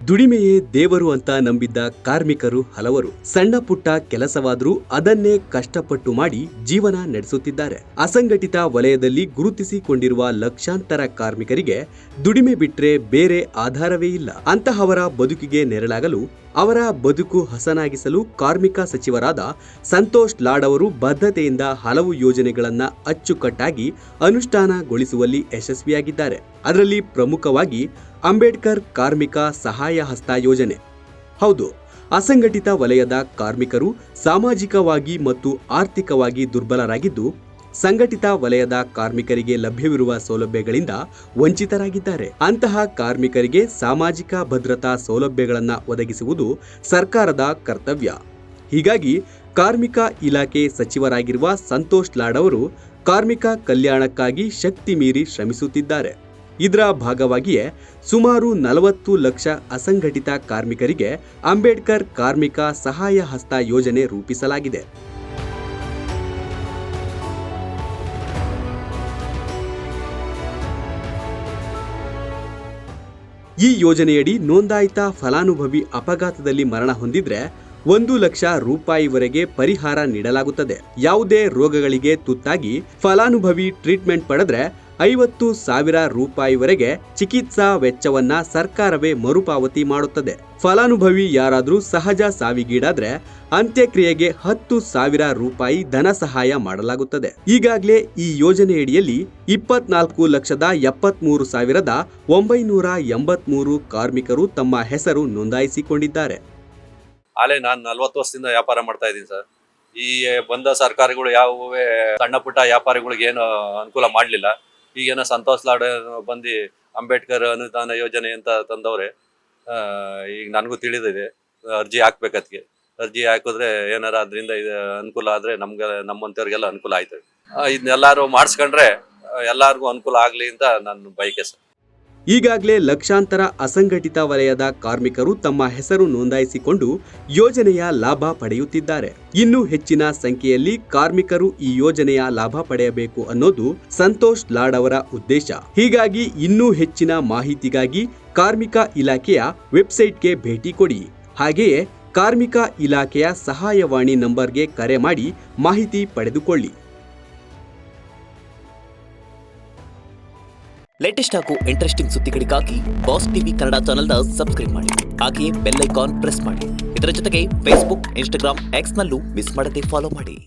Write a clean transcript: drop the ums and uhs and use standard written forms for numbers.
ದುಡಿಮೆಯೇ ದೇವರು ಅಂತ ನಂಬಿದ್ದ ಕಾರ್ಮಿಕರು ಹಲವರು. ಸಣ್ಣ ಪುಟ್ಟ ಕೆಲಸವಾದರೂ ಅದನ್ನೇ ಕಷ್ಟಪಟ್ಟು ಮಾಡಿ ಜೀವನ ನಡೆಸುತ್ತಿದ್ದಾರೆ. ಅಸಂಘಟಿತ ವಲಯದಲ್ಲಿ ಗುರುತಿಸಿಕೊಂಡಿರುವ ಲಕ್ಷಾಂತರ ಕಾರ್ಮಿಕರಿಗೆ ದುಡಿಮೆ ಬಿಟ್ರೆ ಬೇರೆ ಆಧಾರವೇ ಇಲ್ಲ. ಅಂತಹವರ ಬದುಕಿಗೆ ನೆರಳಾಗಲು, ಅವರ ಬದುಕು ಹಸನಾಗಿಸಲು ಕಾರ್ಮಿಕ ಸಚಿವರಾದ ಸಂತೋಷ್ ಲಾಡ್ ಅವರು ಬದ್ಧತೆಯಿಂದ ಹಲವು ಯೋಜನೆಗಳನ್ನ ಅಚ್ಚುಕಟ್ಟಾಗಿ ಅನುಷ್ಠಾನಗೊಳಿಸುವಲ್ಲಿ ಯಶಸ್ವಿಯಾಗಿದ್ದಾರೆ. ಅದರಲ್ಲಿ ಪ್ರಮುಖವಾಗಿ ಅಂಬೇಡ್ಕರ್ ಕಾರ್ಮಿಕ ಸಹಾಯ ಹಸ್ತ ಯೋಜನೆ. ಹೌದು, ಅಸಂಘಟಿತ ವಲಯದ ಕಾರ್ಮಿಕರು ಸಾಮಾಜಿಕವಾಗಿ ಮತ್ತು ಆರ್ಥಿಕವಾಗಿ ದುರ್ಬಲರಾಗಿದ್ದು, ಸಂಘಟಿತ ವಲಯದ ಕಾರ್ಮಿಕರಿಗೆ ಲಭ್ಯವಿರುವ ಸೌಲಭ್ಯಗಳಿಂದ ವಂಚಿತರಾಗಿದ್ದಾರೆ. ಅಂತಹ ಕಾರ್ಮಿಕರಿಗೆ ಸಾಮಾಜಿಕ ಭದ್ರತಾ ಸೌಲಭ್ಯಗಳನ್ನು ಒದಗಿಸುವುದು ಸರ್ಕಾರದ ಕರ್ತವ್ಯ. ಹೀಗಾಗಿ ಕಾರ್ಮಿಕ ಇಲಾಖೆ ಸಚಿವರಾಗಿರುವ ಸಂತೋಷ್ ಲಾಡ್ ಅವರು ಕಾರ್ಮಿಕ ಕಲ್ಯಾಣಕ್ಕಾಗಿ ಶಕ್ತಿ ಮೀರಿ ಶ್ರಮಿಸುತ್ತಿದ್ದಾರೆ. ಇದರ ಭಾಗವಾಗಿಯೇ ಸುಮಾರು 40 ಲಕ್ಷ ಅಸಂಘಟಿತ ಕಾರ್ಮಿಕರಿಗೆ ಅಂಬೇಡ್ಕರ್ ಕಾರ್ಮಿಕ ಸಹಾಯ ಹಸ್ತ ಯೋಜನೆ ರೂಪಿಸಲಾಗಿದೆ. ಈ ಯೋಜನೆಯಡಿ ನೋಂದಾಯಿತ ಫಲಾನುಭವಿ ಅಪಘಾತದಲ್ಲಿ ಮರಣ ಹೊಂದಿದ್ರೆ 1 ಲಕ್ಷ ರೂಪಾಯಿವರೆಗೆ ಪರಿಹಾರ ನೀಡಲಾಗುತ್ತದೆ. ಯಾವುದೇ ರೋಗಗಳಿಗೆ ತುತ್ತಾಗಿ ಫಲಾನುಭವಿ ಟ್ರೀಟ್ಮೆಂಟ್ ಪಡೆದ್ರೆ 50,000 ರೂಪಾಯಿವರೆಗೆ ಚಿಕಿತ್ಸಾ ವೆಚ್ಚವನ್ನ ಸರ್ಕಾರವೇ ಮರುಪಾವತಿ ಮಾಡುತ್ತದೆ. ಫಲಾನುಭವಿ ಯಾರಾದರೂ ಸಹಜ ಸಾವಿಗೀಡಾದ್ರೆ ಅಂತ್ಯಕ್ರಿಯೆಗೆ 10,000 ರೂಪಾಯಿ ಧನ ಸಹಾಯ ಮಾಡಲಾಗುತ್ತದೆ. ಈಗಾಗಲೇ ಈ ಯೋಜನೆಯಡಿಯಲ್ಲಿ 24,73,983 ಕಾರ್ಮಿಕರು ತಮ್ಮ ಹೆಸರು ನೋಂದಾಯಿಸಿಕೊಂಡಿದ್ದಾರೆ. ಆಲೇ ನಾನು 40 ವರ್ಷದಿಂದ ವ್ಯಾಪಾರ ಮಾಡ್ತಾ ಇದ್ದೀನಿ ಸರ್. ಈ ಬಂದ ಸರ್ಕಾರಗಳು ಯಾವುವೇ ಸಣ್ಣ ಪುಟ್ಟ ವ್ಯಾಪಾರಿಗಳಿಗೆ ಏನು ಅನುಕೂಲ ಮಾಡಲಿಲ್ಲ. ಈಗೇನೋ ಸಂತೋಷ್ ಲಾಡ್ ಬಂದು ಅಂಬೇಡ್ಕರ್ ಅನುದಾನ ಯೋಜನೆ ಅಂತ ತಂದವ್ರೆ. ಈಗ ನನಗೂ ತಿಳಿದಿದೆ, ಅರ್ಜಿ ಹಾಕ್ಬೇಕದಕ್ಕೆ. ಅರ್ಜಿ ಹಾಕಿದ್ರೆ ಏನಾರ ಅದರಿಂದ ಅನುಕೂಲ ಆದರೆ ನಮ್ಮಂಥವ್ರಿಗೆಲ್ಲ ಅನುಕೂಲ ಆಯ್ತದೆ. ಇದನ್ನೆಲ್ಲರೂ ಮಾಡಿಸ್ಕೊಂಡ್ರೆ ಎಲ್ಲರಿಗೂ ಅನುಕೂಲ ಆಗಲಿ ಅಂತ ನನ್ನ ಬಯಕೆ ಸರ್. ಈಗಾಗಲೇ ಲಕ್ಷಾಂತರ ಅಸಂಘಟಿತ ವಲಯದ ಕಾರ್ಮಿಕರು ತಮ್ಮ ಹೆಸರು ನೋಂದಾಯಿಸಿಕೊಂಡು ಯೋಜನೆಯ ಲಾಭ ಪಡೆಯುತ್ತಿದ್ದಾರೆ. ಇನ್ನೂ ಹೆಚ್ಚಿನ ಸಂಖ್ಯೆಯಲ್ಲಿ ಕಾರ್ಮಿಕರು ಈ ಯೋಜನೆಯ ಲಾಭ ಪಡೆಯಬೇಕು ಅನ್ನೋದು ಸಂತೋಷ್ ಲಾಡ್ ಅವರ ಉದ್ದೇಶ. ಹೀಗಾಗಿ ಇನ್ನೂ ಹೆಚ್ಚಿನ ಮಾಹಿತಿಗಾಗಿ ಕಾರ್ಮಿಕ ಇಲಾಖೆಯ ವೆಬ್ಸೈಟ್ಗೆ ಭೇಟಿ ಕೊಡಿ. ಹಾಗೆಯೇ ಕಾರ್ಮಿಕ ಇಲಾಖೆಯ ಸಹಾಯವಾಣಿ ನಂಬರ್ಗೆ ಕರೆ ಮಾಡಿ ಮಾಹಿತಿ ಪಡೆದುಕೊಳ್ಳಿ. ಲೇಟೆಸ್ಟ್ ಹಾಗೂ ಇಂಟ್ರೆಸ್ಟಿಂಗ್ ಸುದ್ದಿಗಳಿಗಾಗಿ ಬಾಸ್ ಟಿವಿ ಕನ್ನಡ ಚಾನೆಲ್ನ ಸಬ್ಸ್ಕ್ರೈಬ್ ಮಾಡಿ. ಹಾಗೆಯೇ ಬೆಲ್ ಐಕಾನ್ ಪ್ರೆಸ್ ಮಾಡಿ. ಇದರ ಜೊತೆಗೆ ಫೇಸ್ಬುಕ್, ಇನ್ಸ್ಟಾಗ್ರಾಮ್, ಎಕ್ಸ್ ನಲ್ಲೂ ಮಿಸ್ ಮಾಡದೆ ಫಾಲೋ ಮಾಡಿ.